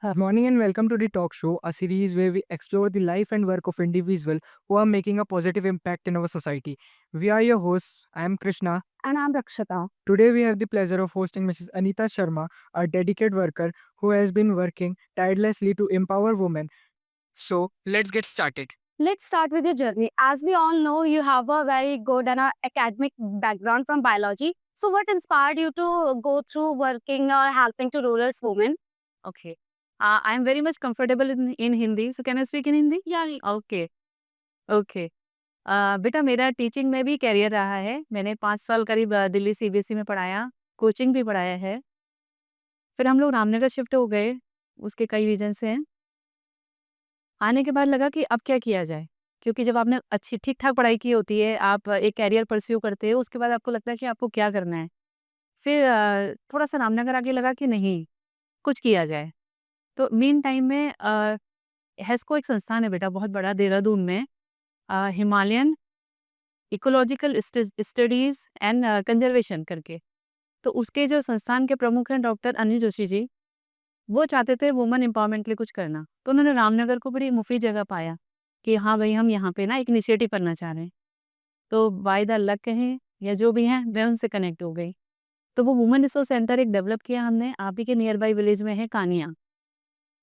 Good morning and welcome to the Talk Show, a series where we explore the life and work of individuals who are making a positive impact in our society. We are your hosts. I am Krishna. And I'm Rakshita. Today we have the pleasure of hosting Mrs. Anita Sharma, a dedicated worker who has been working tirelessly to empower women. So let's get started. Let's start with your journey. As we all know, you have a very good and academic background from biology. So, what inspired you to go through working or helping to rural women? Okay. I am very much comfortable in Hindi. So can I speak in Hindi? Yeah. Okay okay बेटा मेरा teaching में भी career रहा है। मैंने 5 साल करीब Delhi CBSE में पढ़ाया, कोचिंग भी पढ़ाया है। फिर हम लोग रामनगर शिफ्ट हो गए, उसके कई रीजन्स हैं। आने के बाद लगा कि अब क्या किया जाए? क्योंकि जब आपने अच्छी ठीक-ठाक पढ़ाई की होती है, आप एक करियर परस्यू करते हो, उसके बाद आपको लगता है कि आपको क्या करना है। फिर थोड़ा-सा रामनगर आके लगा कि नहीं, कुछ किया जाए। तो मीन टाइम में हेस्को एक संस्थान है बेटा बहुत बड़ा देहरादून में, Himalayan ecological studies and conservation करके। तो उसके जो संस्थान के प्रमुख हैं डॉक्टर अनिल जोशी जी, वो चाहते थे वुमेन एम्पावरमेंट के लिए कुछ करना। तो उन्होंने रामनगर को बड़ी मुफीद जगह पाया कि हाँ भाई हम यहाँ पे ना एक इनिशिएटिव करना चाह रहे हैं। तो बाय द लक कहें या जो भी हैं, मैं उनसे कनेक्ट हो गई। तो वो वुमेन रिसोर्स सेंटर एक डेवलप किया हमने, आप ही के नियर बाई विलेज में है कानिया।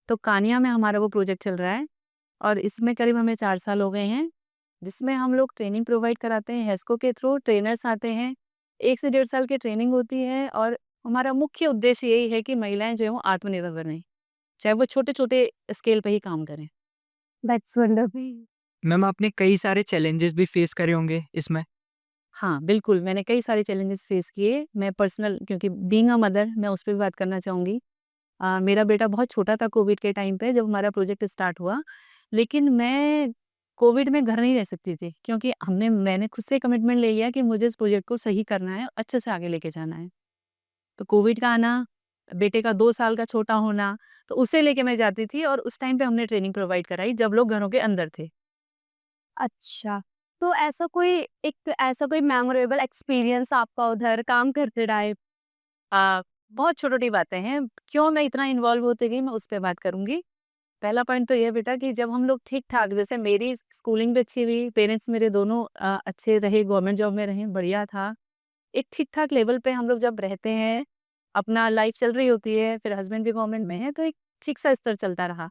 तो कानिया में हमारा वो प्रोजेक्ट चल रहा है और इसमें करीब हमें 4 साल हो गए हैं, जिसमें हम लोग ट्रेनिंग प्रोवाइड कराते हैं हेस्को के थ्रू। ट्रेनर्स आते हैं, 1 से 1.5 साल की ट्रेनिंग होती है और हमारा मुख्य उद्देश्य यही है कि महिलाएं जो है वो आत्मनिर्भर बनें, चाहे वो छोटे-छोटे स्केल पे ही काम करें। That's wonderful. मैम आपने कई सारे चैलेंजेस भी फेस करे होंगे इसमें। हाँ, बिल्कुल, मैंने कई सारे चैलेंजेस फेस किए। मैं पर्सनल क्योंकि बीइंग अ मदर मैं उस पे भी बात करना चाहूँगी। मेरा बेटा बहुत छोटा था कोविड के टाइम पे जब हमारा प्रोजेक्ट स्टार्ट हुआ, लेकिन मैं कोविड में घर नहीं रह सकती थी क्योंकि मैंने खुद से कमिटमेंट ले लिया कि मुझे इस प्रोजेक्ट को सही करना है, अच्छे से आगे लेके जाना है। तो कोविड का आना, बेटे का 2 साल का छोटा होना, तो उसे लेके मैं जाती थी और उस टाइम पे हमने ट्रेनिंग प्रोवाइड कराई जब लोग घरों के अंदर थे। अच्छा। तो ऐसा कोई मेमोरेबल एक्सपीरियंस आपका उधर काम करते टाइम? बहुत छोटी-छोटी बातें हैं, क्यों मैं इतना इन्वॉल्व होती गई मैं उस पे बात करूँगी। पहला पॉइंट तो ये बेटा कि जब हम लोग ठीक-ठाक जैसे मेरी स्कूलिंग भी अच्छी हुई, पेरेंट्स मेरे दोनों अच्छे रहे, गवर्नमेंट जॉब में रहे, बढ़िया था। एक ठीक-ठाक लेवल पे हम लोग जब रहते हैं, अपना लाइफ चल रही होती है, फिर हस्बैंड भी गवर्नमेंट में है, तो एक ठीक-सा स्तर चलता रहा।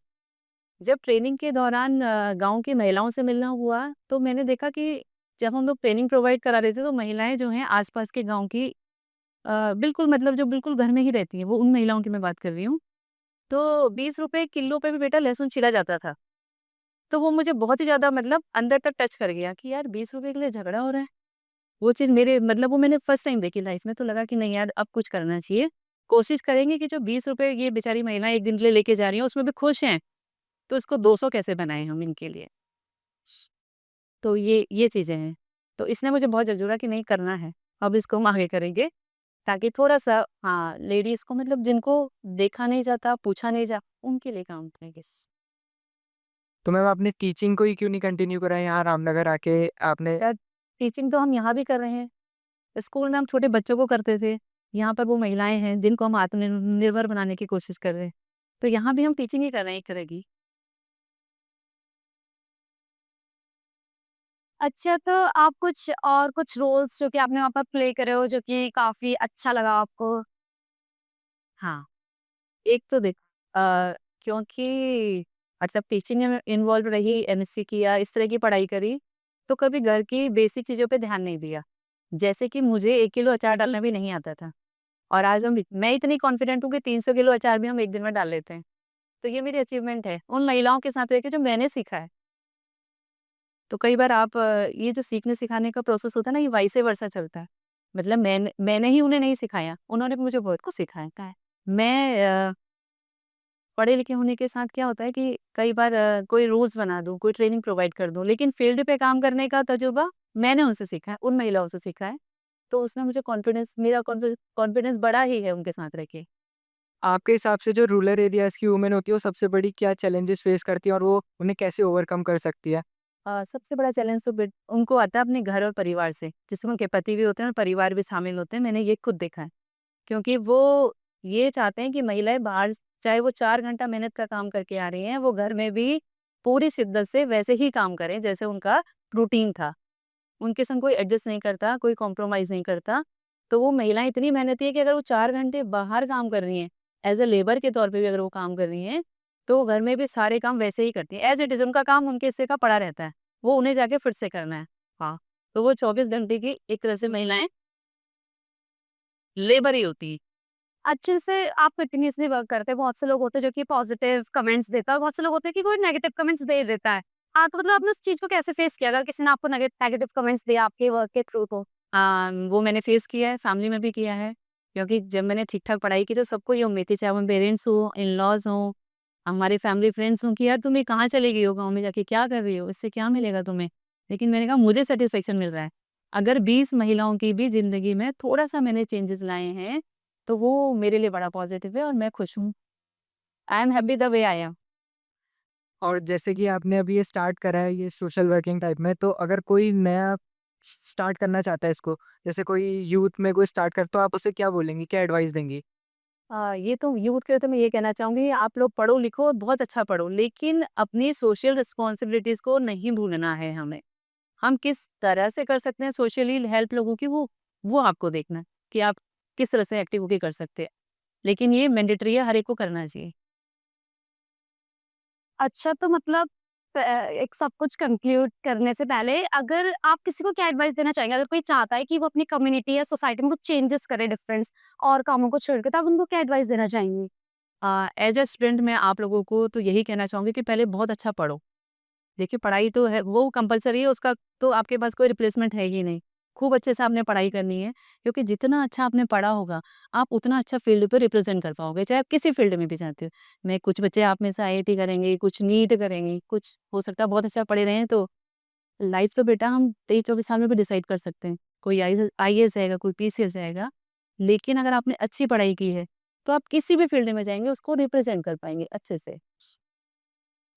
जब ट्रेनिंग के दौरान गाँव की महिलाओं से मिलना हुआ, तो मैंने देखा कि जब हम लोग ट्रेनिंग प्रोवाइड करा रहे थे, तो महिलाएँ जो हैं आस-पास के गाँव की बिल्कुल मतलब जो बिल्कुल घर में ही रहती हैं, वो उन महिलाओं की मैं बात कर रही हूँ। तो ₹20 किलो पे भी बेटा लहसुन छिला जाता था। तो वो मुझे बहुत ही ज़्यादा मतलब अंदर तक टच कर गया कि यार ₹20 के लिए झगड़ा हो रहा है। वो चीज़ मेरे मतलब वो मैंने फर्स्ट टाइम देखी लाइफ में, तो लगा कि नहीं यार अब कुछ करना चाहिए। कोशिश करेंगे कि जो ₹20 ये बेचारी महिलाएँ 1 दिन के लिए लेके जा रही हैं उसमें भी खुश हैं, तो इसको 200 कैसे बनाएँ हम इनके लिए। तो ये चीज़ें हैं। तो इसने मुझे बहुत झकझोरा कि नहीं करना है, अब इसको हम आगे करेंगे ताकि थोड़ा-सा हाँ, लेडीज़ को मतलब जिनको देखा नहीं जाता, पूछा नहीं जा उनके लिए काम करेंगे। तो मैम आपने टीचिंग को ही क्यों नहीं कंटिन्यू करा यहाँ रामनगर आके आपने। यार टीचिंग तो हम यहाँ भी कर रहे हैं। स्कूल में हम छोटे बच्चों को करते थे। यहाँ पर वो महिलाएँ हैं जिनको हम आत्मनिर्भर बनाने की कोशिश कर रहे हैं। तो यहाँ भी हम टीचिंग ही कर रहे हैं एक तरह की। अच्छा, तो आप कुछ रोल्स जो कि आपने वहाँ पर प्ले करे हो जो कि काफ़ी अच्छा लगा आपको? हाँ, एक तो देख क्योंकि मतलब टीचिंग में इन्वॉल्व रही, एमएससी किया, इस तरह की पढ़ाई करी, तो कभी घर की बेसिक चीज़ों पे ध्यान नहीं दिया। जैसे कि मुझे 1 किलो अचार डालना भी नहीं आता था और आज मैं इतनी कॉन्फिडेंट हूँ कि 300 किलो अचार भी हम 1 दिन में डाल लेते हैं। तो ये मेरी अचीवमेंट है, उन महिलाओं के साथ रह के जो मैंने सीखा है। तो कई बार आप ये जो सीखने-सिखाने का प्रोसेस होता है ना, ये वाइस वर्सा चलता है। मतलब मैंने ही उन्हें नहीं सिखाया, उन्होंने भी मुझे बहुत कुछ सिखाया है। मैं पढ़े-लिखे होने के साथ क्या होता है कि कई बार कोई रूल्स बना दूँ, कोई ट्रेनिंग प्रोवाइड कर दूँ, लेकिन फील्ड पे काम करने का तजुर्बा मैंने उनसे सीखा है, उन महिलाओं से सीखा है। तो उसने मुझे मेरा कॉन्फिडेंस बढ़ा ही है उनके साथ रह के। आपके हिसाब से जो रूरल एरियाज़ की वुमेन होती है, वो सबसे बड़ी क्या चैलेंजेस फेस करती है और वो उन्हें कैसे ओवरकम कर सकती है? सबसे बड़ा चैलेंज तो उनको आता है अपने घर और परिवार से, जिसमें उनके पति भी होते हैं और परिवार भी शामिल होते हैं, मैंने ये खुद देखा है। क्योंकि वो ये चाहते हैं कि महिलाएँ बाहर चाहे वो 4 घंटा मेहनत का काम करके आ रही हैं, वो घर में भी पूरी शिद्दत से वैसे ही काम करें जैसे उनका रूटीन था। उनके संग कोई एडजस्ट नहीं करता, कोई कॉम्प्रोमाइज़ नहीं करता। तो वो महिलाएँ इतनी मेहनती है कि अगर वो 4 घंटे बाहर काम कर रही हैं, एज़ अ लेबर के तौर पे भी अगर वो काम कर रही हैं, तो वो घर में भी सारे काम वैसे ही करती हैं। एज़ इट इज़ उनका काम उनके हिस्से का पड़ा रहता है। वो उन्हें जाके फिर से करना है। हाँ, तो वो 24 घंटे की एक तरह से महिलाएँ लेबर ही होती हैं। अच्छे से आप कंटिन्यूअसली वर्क करते हैं। बहुत से लोग होते हैं जो कि पॉजिटिव कमेंट्स देता है और बहुत से लोग होते हैं कि कोई नेगेटिव कमेंट्स दे देता है। हाँ, तो मतलब आपने उस चीज़ को कैसे फेस किया अगर किसी ने आपको नेगेटिव कमेंट्स दिया आपके वर्क के थ्रू तो? वो मैंने फेस किया है, फैमिली में भी किया है, क्योंकि जब मैंने ठीक-ठाक पढ़ाई की तो सबको ये उम्मीद थी, चाहे वो पेरेंट्स हों, इन-लॉज़ हों, हमारे फैमिली फ्रेंड्स हों कि यार तुम ये कहाँ चली गई हो गाँव में जाके, क्या कर रही हो? इससे क्या मिलेगा तुम्हें? लेकिन मैंने कहा मुझे सैटिस्फैक्शन मिल रहा है। अगर 20 महिलाओं की भी ज़िंदगी में थोड़ा-सा मैंने चेंजेज़ लाए हैं, तो वो मेरे लिए बड़ा पॉज़िटिव है और मैं खुश हूँ। I am happy the way I am. और जैसे कि आपने अभी ये स्टार्ट करा है ये सोशल वर्किंग टाइप में, तो अगर कोई नया स्टार्ट करना चाहता है इसको, जैसे कोई यूथ में कोई स्टार्ट कर, तो आप उसे क्या बोलेंगी? क्या एडवाइस देंगी? ये तो यूथ के लिए तो मैं ये कहना चाहूँगी आप लोग पढ़ो लिखो बहुत अच्छा पढ़ो, लेकिन अपनी सोशल रिस्पॉन्सिबिलिटीज़ को नहीं भूलना है हमें। हम किस तरह से कर सकते हैं सोशली हेल्प लोगों की वो आपको देखना है कि आप किस तरह से एक्टिव होके कर सकते हैं। लेकिन ये मैंडेटरी है, हर एक को करना चाहिए। अच्छा, तो मतलब एक सब कुछ कंक्लूड करने से पहले अगर आप किसी को क्या एडवाइस देना चाहेंगे? अगर कोई चाहता है कि वो अपनी कम्युनिटी या सोसाइटी में कुछ चेंजेस करे डिफरेंस और कामों को छोड़ के, तो आप उनको क्या एडवाइस देना चाहेंगी? एज़ अ स्टूडेंट मैं आप लोगों को तो यही कहना चाहूँगी कि पहले बहुत अच्छा पढ़ो। देखिए पढ़ाई तो है वो कंपल्सरी है उसका तो आपके पास कोई रिप्लेसमेंट है ही नहीं। खूब अच्छे से आपने पढ़ाई करनी है क्योंकि जितना अच्छा आपने पढ़ा होगा, आप उतना अच्छा फ़ील्ड पे रिप्रेज़ेंट कर पाओगे, चाहे आप किसी फ़ील्ड में भी जाते हो। मैं कुछ बच्चे आप में से आईआईटी करेंगे, कुछ नीट करेंगे, कुछ हो सकता है बहुत अच्छा पढ़े रहें तो लाइफ़ तो बेटा हम 23-24 साल में भी डिसाइड कर सकते हैं। कोई आईएएस जाएगा, कोई पीसीएस जाएगा। लेकिन अगर आपने अच्छी पढ़ाई की है, तो आप किसी भी फ़ील्ड में जाएँगे उसको रिप्रेज़ेंट कर पाएँगे अच्छे से।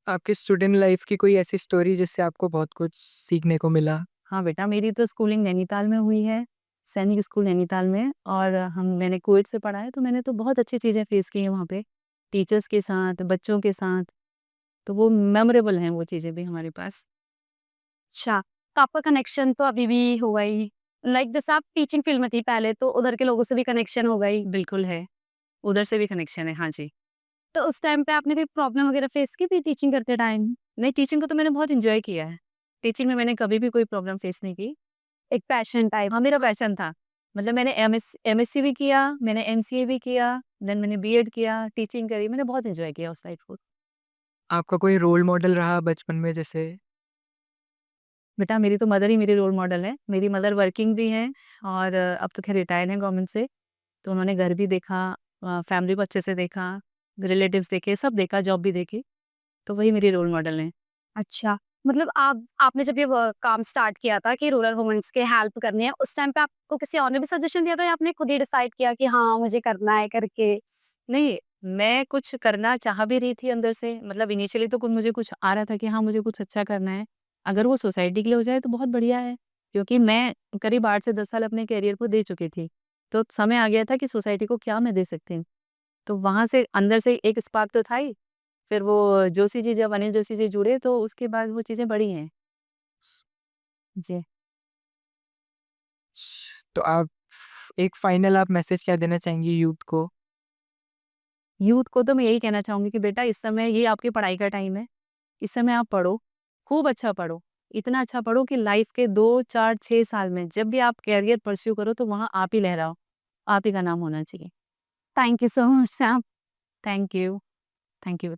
आपकी स्टूडेंट लाइफ की कोई ऐसी स्टोरी जिससे आपको बहुत कुछ सीखने को मिला? हाँ बेटा, मेरी तो स्कूलिंग नैनीताल में हुई है, सैनिक स्कूल नैनीताल में और मैंने कोविड से पढ़ा है, तो मैंने तो बहुत अच्छी चीज़ें फेस की हैं वहाँ पे, टीचर्स के साथ, बच्चों के साथ, तो वो मेमोरेबल हैं वो चीज़ें भी हमारे पास। अच्छा, तो आपका कनेक्शन तो अभी भी होगा ही। लाइक जैसे आप टीचिंग फील्ड में थी पहले, तो उधर के लोगों से भी कनेक्शन होगा ही। बिल्कुल है, उधर से भी कनेक्शन है, हाँ जी। तो उस टाइम पे आपने कोई प्रॉब्लम वगैरह फेस की थी टीचिंग करते टाइम? नहीं, टीचिंग को तो मैंने बहुत एन्जॉय किया है, टीचिंग में मैंने कभी भी कोई प्रॉब्लम फेस नहीं की। एक पैशन टाइप? हाँ, मेरा पैशन था, मतलब मैंने एमएससी भी किया, मैंने एमसीए भी किया, देन मैंने बीएड किया, टीचिंग करी, मैंने बहुत एन्जॉय किया उस लाइफ़ को। आपका कोई रोल मॉडल रहा बचपन में जैसे? बेटा मेरी तो मदर ही मेरी रोल मॉडल है। मेरी मदर वर्किंग भी हैं और अब तो ख़ैर रिटायर्ड हैं गवर्नमेंट से। तो उन्होंने घर भी देखा फैमिली को अच्छे से देखा, रिलेटिव्स देखे, सब देखा, जॉब भी देखी। तो वही मेरी रोल मॉडल हैं। अच्छा, मतलब आपने जब ये काम स्टार्ट किया था कि रूरल वुमेन्स के हेल्प करनी है, उस टाइम पे आपको किसी और ने भी सजेशन दिया था या आपने खुद ही डिसाइड किया कि हाँ, मुझे करना है करके? नहीं, मैं कुछ करना चाह भी रही थी अंदर से, मतलब इनिशियली तो कुछ मुझे कुछ आ रहा था कि हाँ, मुझे कुछ अच्छा करना है। अगर वो सोसाइटी के लिए हो जाए तो बहुत बढ़िया है, क्योंकि मैं करीब 8 से 10 साल अपने करियर को दे चुकी थी। तो समय आ गया था कि सोसाइटी को क्या मैं दे सकती हूँ। तो वहाँ से अंदर से एक स्पार्क तो था ही, फिर वो जोशी जी जब अनिल जोशी जी जुड़े तो उसके बाद वो चीज़ें बढ़ी हैं। जी। तो आप एक फाइनल आप मैसेज क्या देना चाहेंगी यूथ को? यूथ को तो मैं यही कहना चाहूँगी कि बेटा इस समय ये आपकी पढ़ाई का टाइम है। इस समय आप पढ़ो, खूब अच्छा पढ़ो। इतना अच्छा पढ़ो कि लाइफ़ के 2, 4, 6 साल में जब भी आप करियर परस्यू करो तो वहाँ आप ही लहराओ, आप ही का नाम होना चाहिए। Thank you so much. Thank you. Thank you.